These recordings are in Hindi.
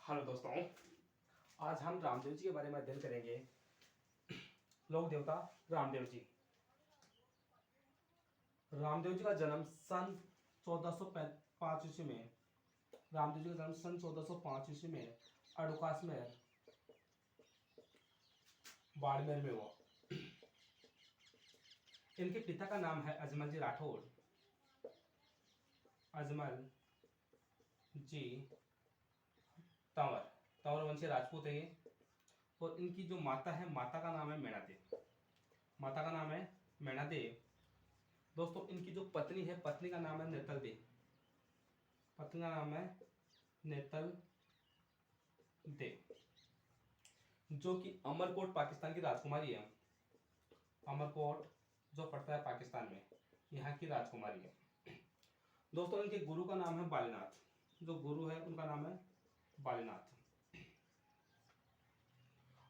हेलो दोस्तों, आज हम रामदेव जी के बारे में अध्ययन करेंगे। लोक देवता रामदेव जी। रामदेव जी का जन्म सन 1405 ईस्वी में रामदेव जी का जन्म सन 1405 ईस्वी में अड़ुकासमेर बाड़मेर में हुआ। इनके पिता का नाम है अजमल जी राठौर। अजमल जी तंवर तंवर वंशी राजपूत है ये। और इनकी जो माता है, माता का नाम है मैणादेव। माता का नाम है मैणादेव। दोस्तों, इनकी जो पत्नी है, पत्नी का नाम है नेतल दे। पत्नी का नाम है नेतल दे, जो कि अमरकोट पाकिस्तान की राजकुमारी है। अमरकोट जो पड़ता है पाकिस्तान में, यहाँ की राजकुमारी है। दोस्तों, इनके गुरु का नाम है बालीनाथ। जो गुरु है उनका नाम है बालीनाथ।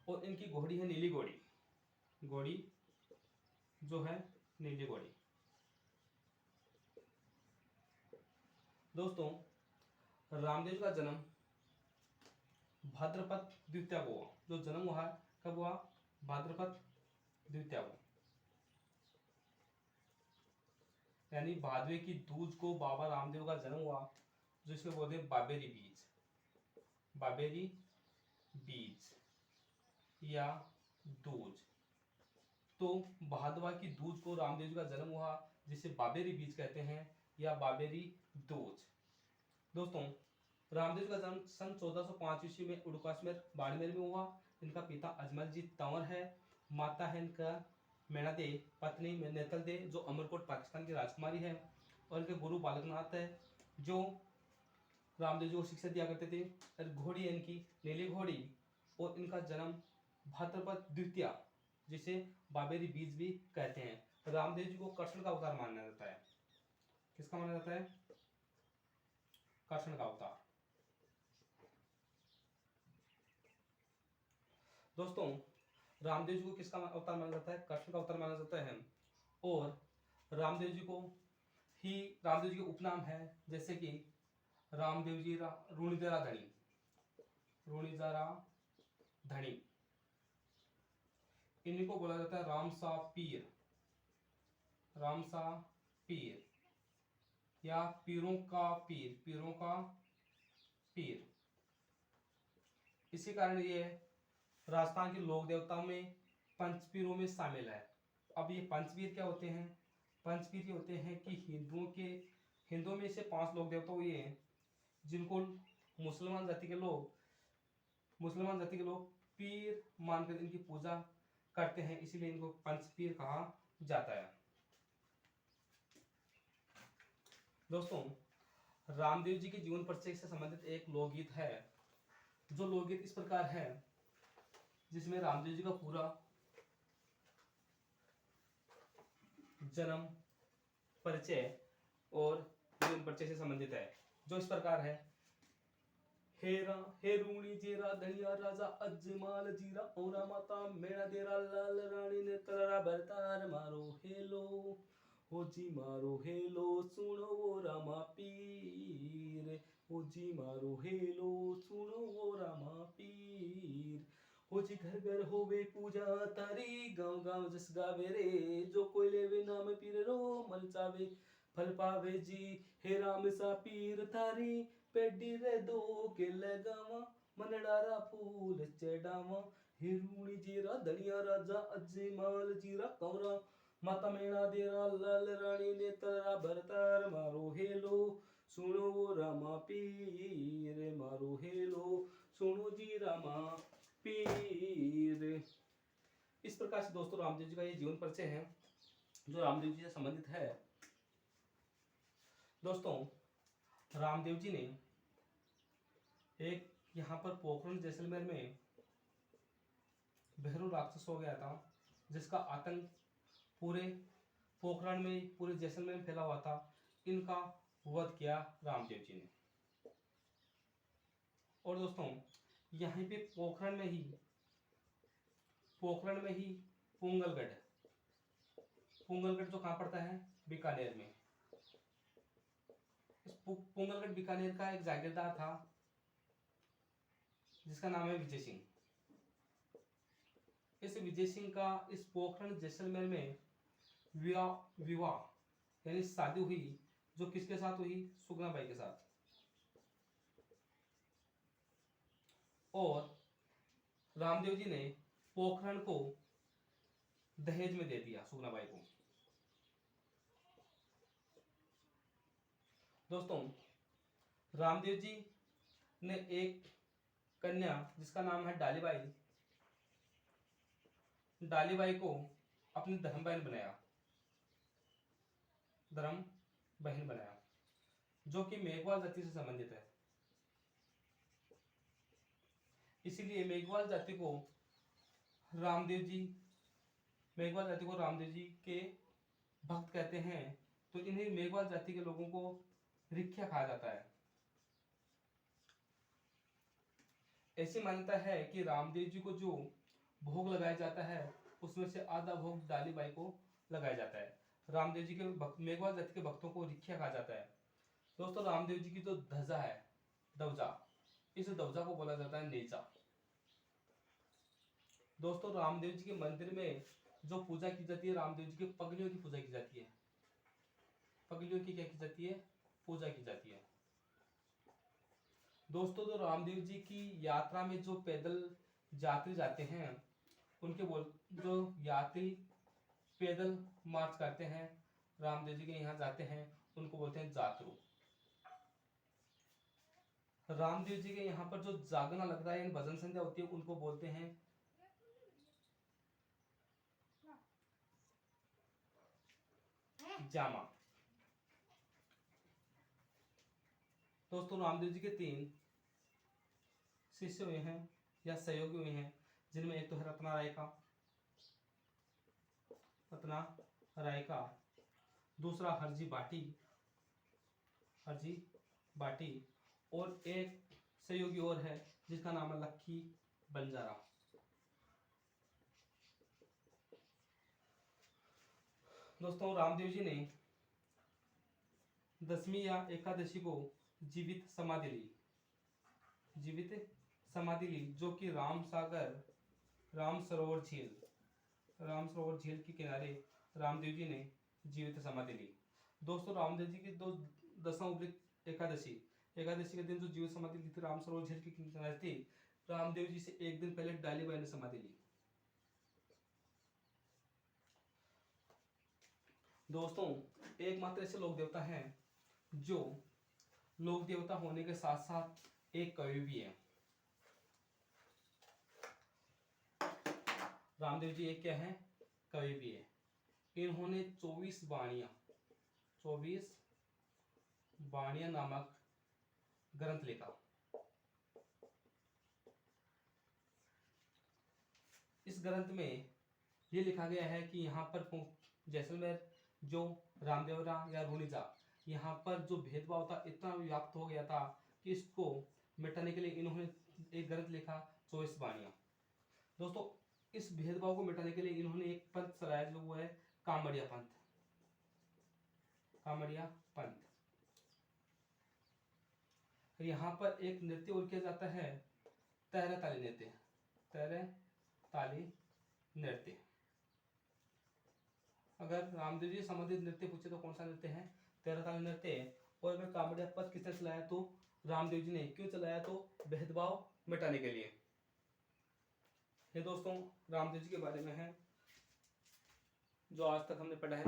और इनकी घोड़ी है नीली घोड़ी। घोड़ी जो है नीली घोड़ी। दोस्तों, रामदेव का जन्म भाद्रपद द्वितीया को हुआ। जो जन्म हुआ कब हुआ? भाद्रपद द्वितीया को, यानी भादवे की दूज को बाबा रामदेव का जन्म हुआ, जिसको बोलते हैं बाबेरी बीज। बाबेरी बीज या दूज। तो भादवा की दूज को रामदेव जी का जन्म हुआ, जिसे बाबेरी बीज कहते हैं या बाबेरी दूज। दोस्तों, रामदेव का जन्म सन 1405 ईस्वी में उड़ुकासमेर बाड़मेर में हुआ। इनका पिता अजमल जी तंवर है। माता है इनका मैणा दे, पत्नी नेतल दे, जो अमरकोट पाकिस्तान की राजकुमारी है। और इनके गुरु बालकनाथ है, जो रामदेव जी को शिक्षा दिया करते थे। और घोड़ी है इनकी नीली घोड़ी। और इनका जन्म भाद्रपद द्वितीया, जिसे बाबेरी बीज भी कहते हैं। रामदेव जी को कृष्ण का अवतार माना जाता है। किसका माना जाता है? कृष्ण का अवतार। दोस्तों, रामदेव जी को किसका अवतार माना जाता है? कृष्ण का अवतार माना जाता है। और रामदेव जी को ही रामदेव जी के उपनाम है, जैसे कि रामदेव जी रूणीधरा धनी। रूणीधरा धनी। इन्हीं को बोला जाता है रामसा पीर। रामसा पीर या पीरों का पीर। पीरों का पीर। इसी कारण ये राजस्थान के लोक देवताओं में पंचपीरों में शामिल है। अब ये पंचपीर क्या होते हैं? पंचपीर ये होते हैं कि हिंदुओं में से 5 लोक देवता ये हैं, जिनको मुसलमान जाति के लोग पीर मानकर इनकी पूजा करते हैं, इसीलिए इनको पंचपीर कहा जाता है। दोस्तों, रामदेव जी के जीवन परिचय से संबंधित एक लोकगीत है। जो लोकगीत इस प्रकार है, जिसमें रामदेव जी का पूरा जन्म, परिचय और जीवन परिचय से संबंधित है, जो इस प्रकार है। हे रूणी जेरा धनिया राजा अजमाल जीरा औरा माता मेरा देरा लाल रानी ने तलरा भरतार मारो हेलो हो जी मारो हेलो सुनो वो रामा पीर। हो जी मारो हेलो सुनो वो रामा पीर। हो जी घर घर होवे पूजा तारी गांव गांव जस गावे रे। जो कोई लेवे नाम पीर रो मन चावे फल पावे जी। हे राम सा पीर थारी पेडी रे दो के लगावा मनडारा फूल चढ़ावा। हे रूणी जीरा धनिया राजा अजमाल जीरा कौरा माता मेणा देरा लाल रानी ने तरा भरतार मारो हेलो सुनो वो रामा पीर। मारो हेलो सुनो जी रामा पीर। इस प्रकार से दोस्तों रामदेव जी का ये जीवन परिचय है, जो रामदेव जी से संबंधित है। दोस्तों, रामदेव जी ने एक यहाँ पर पोखरण जैसलमेर में भैरव राक्षस हो गया था, जिसका आतंक पूरे पोखरण में, पूरे जैसलमेर में फैला हुआ था। इनका वध किया रामदेव जी ने। और दोस्तों, यहीं पे पोखरण में ही पुंगलगढ़ जो कहाँ पड़ता है? बीकानेर में। इस पुंगलगढ़ बीकानेर का एक जागीरदार था, जिसका नाम है विजय सिंह। इस विजय सिंह का इस पोखरण जैसलमेर में विवाह यानी शादी हुई, जो किसके साथ हुई? सुगनाबाई के साथ। और रामदेव जी ने पोखरण को दहेज में दे दिया सुगनाबाई को। दोस्तों, रामदेव जी ने एक कन्या जिसका नाम है डालीबाई, डालीबाई को अपनी धर्म बहन बनाया, जो कि मेघवाल जाति से संबंधित है। इसीलिए मेघवाल जाति को रामदेव जी के भक्त कहते हैं। तो इन्हें मेघवाल जाति के लोगों को रिख्या कहा जाता है। ऐसी मान्यता है कि रामदेव जी को जो भोग लगाया जाता है उसमें से आधा भोग डालीबाई को लगाया जाता है। रामदेव जी के मेघवाल जाति के भक्तों को रिख्या कहा जाता है। दोस्तों, रामदेव जी की जो ध्वजा है, दवजा, इस दवजा को बोला जाता है नेजा। दोस्तों, रामदेव जी के मंदिर में जो पूजा की जाती है, रामदेव जी के पगलियों की पूजा की जाती है। पगलियों की क्या की जाती है? पूजा की जाती है। दोस्तों, जो रामदेव जी की यात्रा में जो पैदल यात्री जाते हैं, जो यात्री पैदल मार्च करते हैं, रामदेव जी के यहाँ जाते हैं, उनको बोलते हैं जातरू। रामदेव जी के यहाँ पर जो जागना लगता है, भजन संध्या होती है, उनको बोलते हैं जामा। दोस्तों, रामदेव जी के 3 शिष्य हुए हैं या सहयोगी हुए हैं, जिनमें एक तो है रत्ना राय का, दूसरा हरजी बाटी, और एक सहयोगी और है जिसका नाम है लक्की बंजारा। दोस्तों, रामदेव जी ने दशमी या एकादशी को जीवित समाधि ली, जो कि राम सरोवर झील के किनारे रामदेव जी ने जीवित समाधि ली। दोस्तों, रामदेव जी की दशम एकादशी के दिन जो जीवित समाधि ली थी, राम सरोवर झील के किनारे थी। रामदेव जी से एक दिन पहले डालीबाई ने समाधि ली। दोस्तों, एकमात्र ऐसे लोक देवता हैं जो लोक देवता होने के साथ साथ एक कवि भी है। रामदेव जी एक क्या है? कवि भी है। इन्होंने 24 बाणियां नामक ग्रंथ लिखा। इस ग्रंथ में ये लिखा गया है कि यहाँ पर जैसलमेर जो रामदेवरा या रूणिजा, यहाँ पर जो भेदभाव था इतना व्याप्त हो गया था कि इसको मिटाने के लिए इन्होंने एक ग्रंथ लिखा, 24 बाणियां। दोस्तों, इस भेदभाव को मिटाने के लिए इन्होंने एक पंथ चलाया, जो वो है कामड़िया पंथ। यहाँ पर एक नृत्य और किया जाता है, तेरह ताली नृत्य। अगर रामदेव जी संबंधित नृत्य पूछे तो कौन सा नृत्य है? तेरह ताली नृत्य। और अगर कामड़िया पंथ किसने चलाया तो रामदेव जी ने। क्यों चलाया? तो भेदभाव मिटाने के लिए। ये दोस्तों रामदेव जी के बारे में है जो आज तक हमने पढ़ा है।